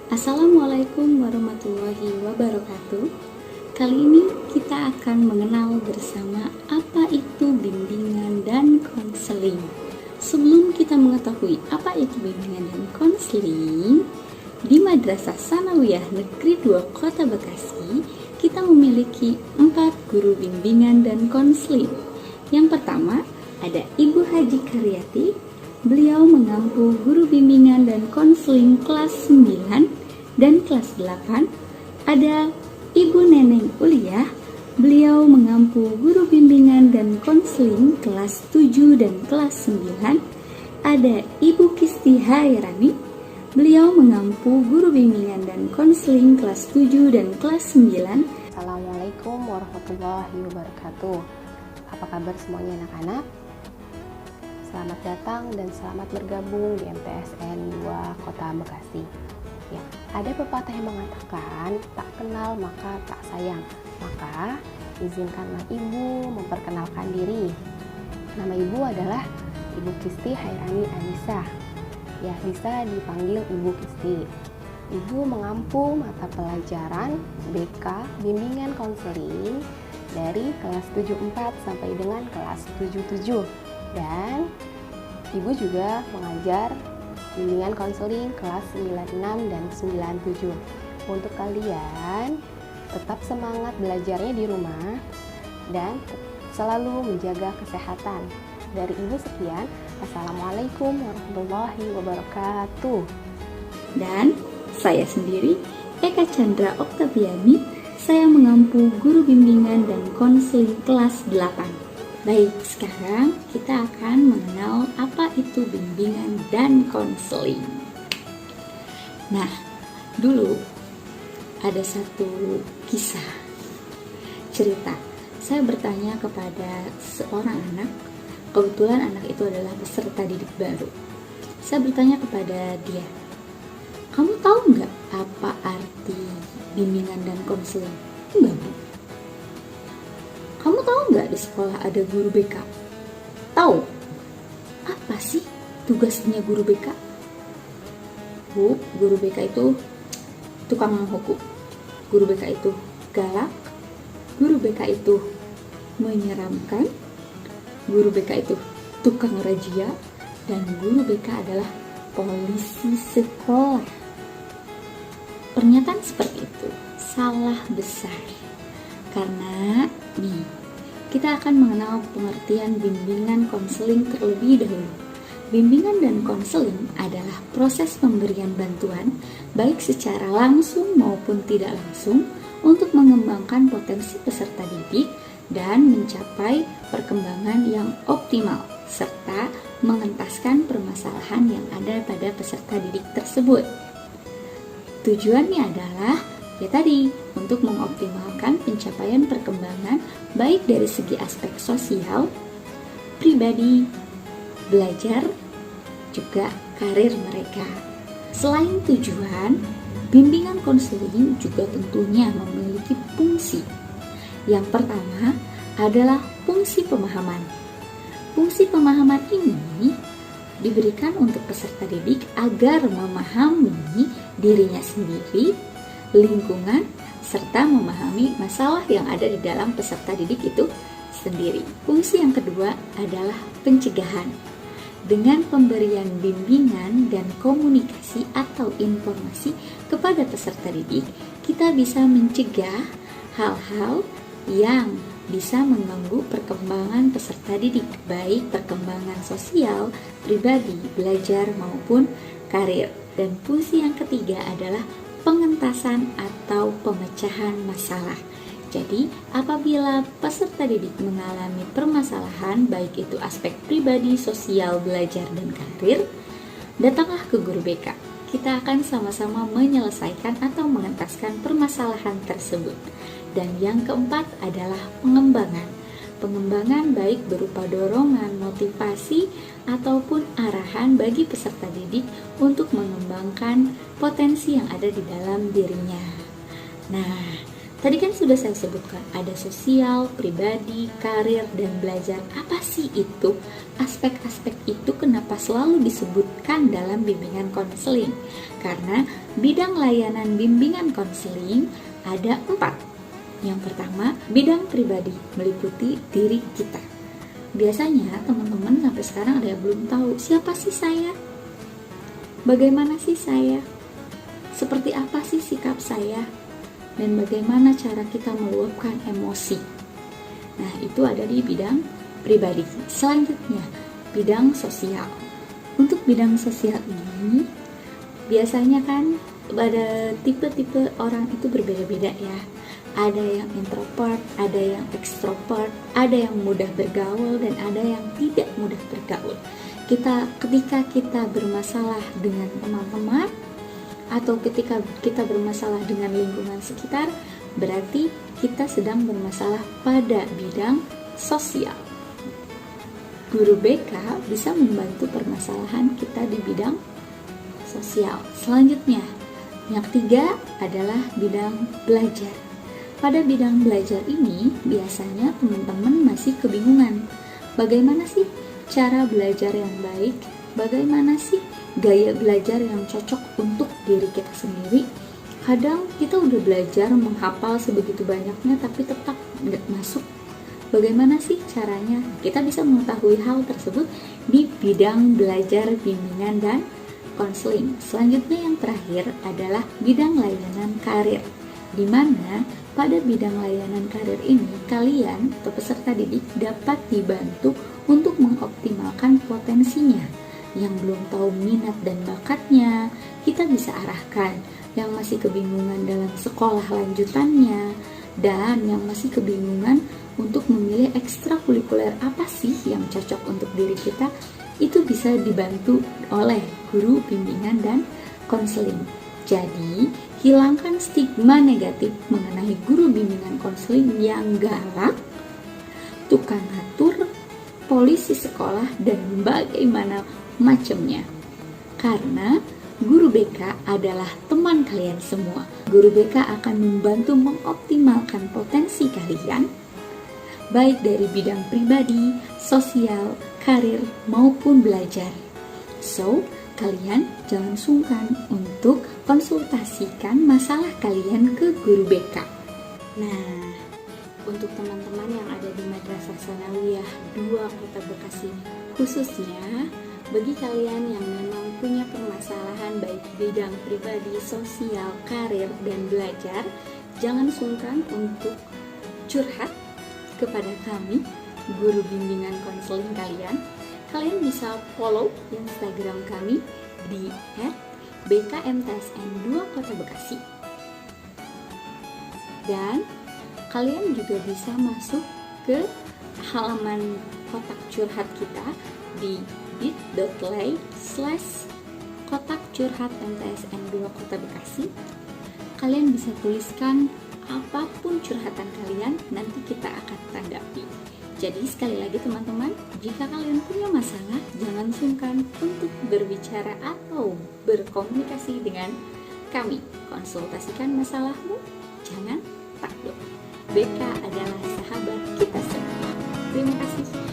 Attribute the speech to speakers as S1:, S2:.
S1: Assalamualaikum warahmatullahi wabarakatuh. Kali ini kita akan mengenal bersama apa itu bimbingan dan konseling. Sebelum kita mengetahui apa itu bimbingan dan konseling, di Madrasah Sanawiyah Negeri 2 Kota Bekasi, kita memiliki 4 guru bimbingan dan konseling. Yang pertama, ada Ibu Haji Karyati. Beliau mengampu guru bimbingan dan konseling kelas 9 dan kelas 8. Ada Ibu Neneng Uliah. Beliau mengampu guru bimbingan dan konseling kelas 7 dan kelas 9. Ada Ibu Kisti Hairani. Beliau mengampu guru bimbingan dan konseling kelas 7 dan kelas 9.
S2: Assalamualaikum warahmatullahi wabarakatuh. Apa kabar semuanya anak-anak? Selamat datang dan selamat bergabung di MTSN 2 Kota Bekasi. Ya, ada pepatah yang mengatakan tak kenal maka tak sayang. Maka izinkanlah ibu memperkenalkan diri. Nama ibu adalah Ibu Kisti Hairani Anissa. Ya, bisa dipanggil Ibu Kisti. Ibu mengampu mata pelajaran BK Bimbingan Konseling dari kelas 74 sampai dengan kelas 77, dan ibu juga mengajar bimbingan konseling kelas 96 dan 97. Untuk kalian tetap semangat belajarnya di rumah dan selalu menjaga kesehatan. Dari ibu sekian, Assalamualaikum warahmatullahi wabarakatuh.
S1: Dan saya sendiri, Eka Chandra Oktaviani, saya mengampu guru bimbingan dan konseling kelas 8. Baik, sekarang kita akan mengenal apa itu bimbingan dan konseling. Nah, dulu ada satu kisah, cerita. Saya bertanya kepada seorang anak, kebetulan anak itu adalah peserta didik baru. Saya bertanya kepada dia, kamu tahu nggak apa arti bimbingan dan konseling? Enggak, Bu. Kamu tahu nggak di sekolah ada guru BK? Tahu. Apa sih tugasnya guru BK? Bu, guru BK itu tukang menghukum. Guru BK itu galak. Guru BK itu menyeramkan. Guru BK itu tukang razia. Dan guru BK adalah polisi sekolah. Pernyataan seperti itu salah besar. Karena nih, kita akan mengenal pengertian bimbingan konseling terlebih dahulu. Bimbingan dan konseling adalah proses pemberian bantuan baik secara langsung maupun tidak langsung untuk mengembangkan potensi peserta didik dan mencapai perkembangan yang optimal serta mengentaskan permasalahan yang ada pada peserta didik tersebut. Tujuannya adalah untuk mengoptimalkan pencapaian perkembangan baik dari segi aspek sosial, pribadi, belajar, juga karir mereka. Selain tujuan, bimbingan konseling juga tentunya memiliki fungsi. Yang pertama adalah fungsi pemahaman. Fungsi pemahaman ini diberikan untuk peserta didik agar memahami dirinya sendiri, lingkungan, serta memahami masalah yang ada di dalam peserta didik itu sendiri. Fungsi yang kedua adalah pencegahan. Dengan pemberian bimbingan dan komunikasi atau informasi kepada peserta didik, kita bisa mencegah hal-hal yang bisa mengganggu perkembangan peserta didik, baik perkembangan sosial, pribadi, belajar, maupun karir. Dan fungsi yang ketiga adalah pengentasan atau pemecahan masalah. Jadi, apabila peserta didik mengalami permasalahan, baik itu aspek pribadi, sosial, belajar, dan karir, datanglah ke guru BK. Kita akan sama-sama menyelesaikan atau mengentaskan permasalahan tersebut. Dan yang keempat adalah pengembangan. Pengembangan baik berupa dorongan, motivasi, ataupun arahan bagi peserta didik untuk mengembangkan potensi yang ada di dalam dirinya. Nah, Tadi kan sudah saya sebutkan, ada sosial, pribadi, karir, dan belajar. Apa sih itu? Aspek-aspek itu kenapa selalu disebutkan dalam bimbingan konseling? Karena bidang layanan bimbingan konseling ada 4. Yang pertama, bidang pribadi, meliputi diri kita. Biasanya teman-teman sampai sekarang ada yang belum tahu, siapa sih saya? Bagaimana sih saya? Seperti apa sih sikap saya? Dan bagaimana cara kita meluapkan emosi. Nah, itu ada di bidang pribadi. Selanjutnya, bidang sosial. Untuk bidang sosial ini, biasanya kan pada tipe-tipe orang itu berbeda-beda ya. Ada yang introvert, ada yang ekstrovert, ada yang mudah bergaul, dan ada yang tidak mudah bergaul. Ketika kita bermasalah dengan teman-teman, atau ketika kita bermasalah dengan lingkungan sekitar, berarti kita sedang bermasalah pada bidang sosial. Guru BK bisa membantu permasalahan kita di bidang sosial. Selanjutnya, yang ketiga adalah bidang belajar. Pada bidang belajar ini, biasanya teman-teman masih kebingungan. Bagaimana sih cara belajar yang baik? Bagaimana sih gaya belajar yang cocok untuk diri kita sendiri? Kadang kita udah belajar menghafal sebegitu banyaknya tapi tetap nggak masuk. Bagaimana sih caranya? Kita bisa mengetahui hal tersebut di bidang belajar, bimbingan, dan konseling. Selanjutnya yang terakhir adalah bidang layanan karir, di mana pada bidang layanan karir ini kalian atau peserta didik dapat dibantu untuk mengoptimalkan potensinya. Yang belum tahu minat dan bakatnya, kita bisa arahkan. Yang masih kebingungan dalam sekolah lanjutannya, dan yang masih kebingungan untuk memilih ekstrakurikuler apa sih yang cocok untuk diri kita, itu bisa dibantu oleh guru bimbingan dan konseling. Jadi, hilangkan stigma negatif mengenai guru bimbingan konseling yang galak, tukang ngatur, polisi sekolah, dan bagaimana macamnya. Karena guru BK adalah teman kalian semua. Guru BK akan membantu mengoptimalkan potensi kalian, baik dari bidang pribadi, sosial, karir, maupun belajar. So, kalian jangan sungkan untuk konsultasikan masalah kalian ke guru BK. Nah, untuk teman-teman yang ada di Madrasah Tsanawiyah 2 Kota Bekasi, khususnya bagi kalian yang memang punya permasalahan baik bidang pribadi, sosial, karir, dan belajar, jangan sungkan untuk curhat kepada kami, guru bimbingan konseling kalian. Kalian bisa follow Instagram kami di @bkmtsn2 Kota Bekasi. Dan kalian juga bisa masuk ke halaman kotak curhat kita di bit.ly/kotak curhat MTSN2 Kota Bekasi. Kalian bisa tuliskan apapun curhatan kalian, nanti kita akan tanggapi. Jadi sekali lagi teman-teman, jika kalian punya masalah, jangan sungkan untuk berbicara atau berkomunikasi dengan kami. Konsultasikan masalahmu, jangan takut. BK adalah sahabat kita semua. Terima kasih.